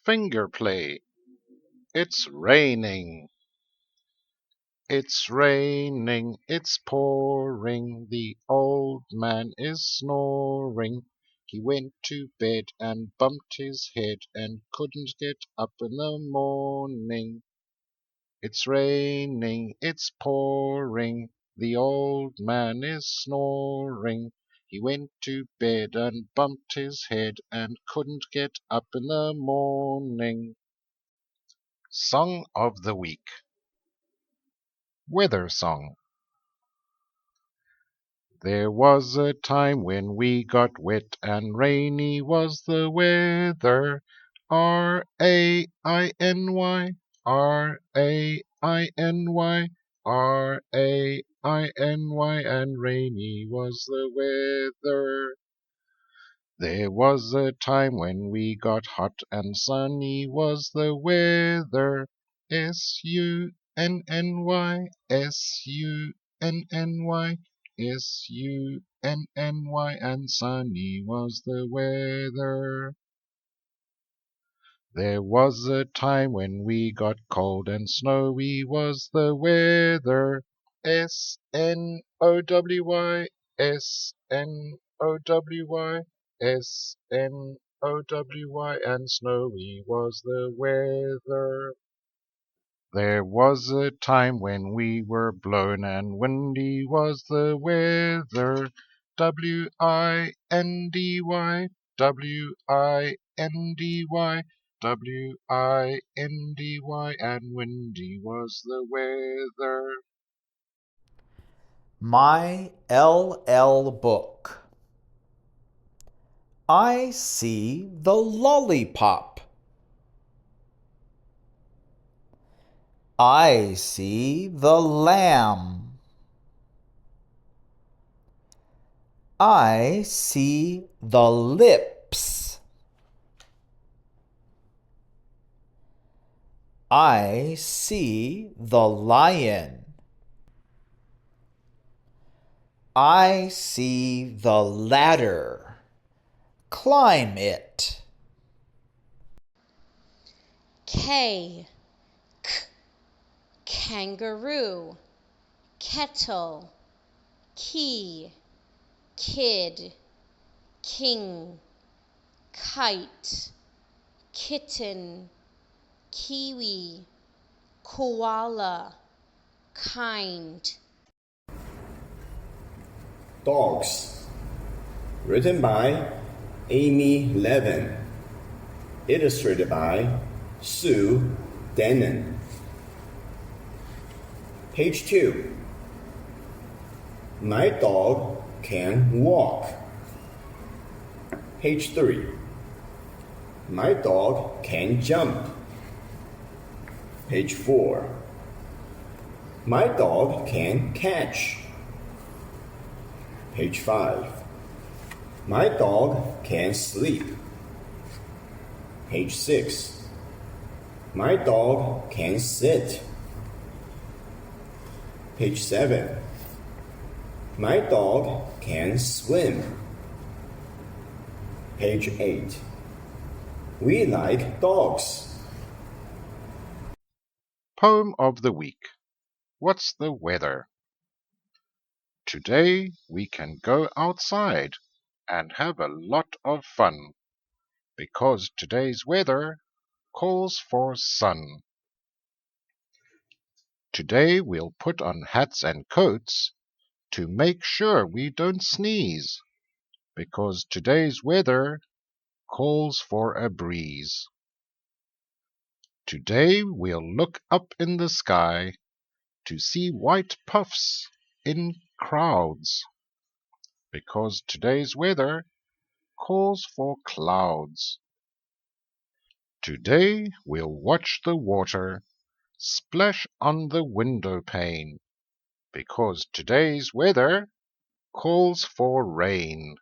Finger play. It's raining. It's raining, it's pouring, the old man is snoring. He went to bed and bumped his head and couldn't get up in the morning. It's raining, it's pouring, the old man is snoring. He went to bed and bumped his head and couldn't get up in the morning. Song of the Week. Weather Song. There was a time when we got wet and rainy was the weather. R-A-I-N-Y, R-A-I-N-Y, R-A-I-N-Y, and rainy was the weather. There was a time when we got hot and sunny was the weather. S-U-N-N-Y, S-U-N-N-Y, S-U-N-N-Y, and sunny was the weather. There was a time when we got cold and snowy was the weather. S-N-O-W-Y, S-N-O-W-Y, S-N-O-W-Y, and snowy was the weather. There was a time when we were blown and windy was the weather. W-I-N-D-Y, W-I-N-D-Y, W-I-N-D-Y, and windy was the weather. My LL book. I see the lollipop. I see the lamb. I see the lips. I see the lion. I see the ladder. Climb it. K, kangaroo, kettle, key, kid, king, kite, kitten, kiwi, koala, kind. Dogs. Written by Amy Levin. Illustrated by Sue Denon. Page 2. My dog can walk. Page 3. My dog can jump. Page 4. My dog can catch. Page 5. My dog can sleep. Page 6. My dog can sit. Page 7. My dog can swim. Page 8. We like dogs. Poem of the Week. What's the weather? Today we can go outside and have a lot of fun because today's weather calls for sun. Today we'll put on hats and coats to make sure we don't sneeze because today's weather calls for a breeze. Today we'll look up in the sky to see white puffs in crowds because today's weather calls for clouds. Today we'll watch the water splash on the window pane because today's weather calls for rain.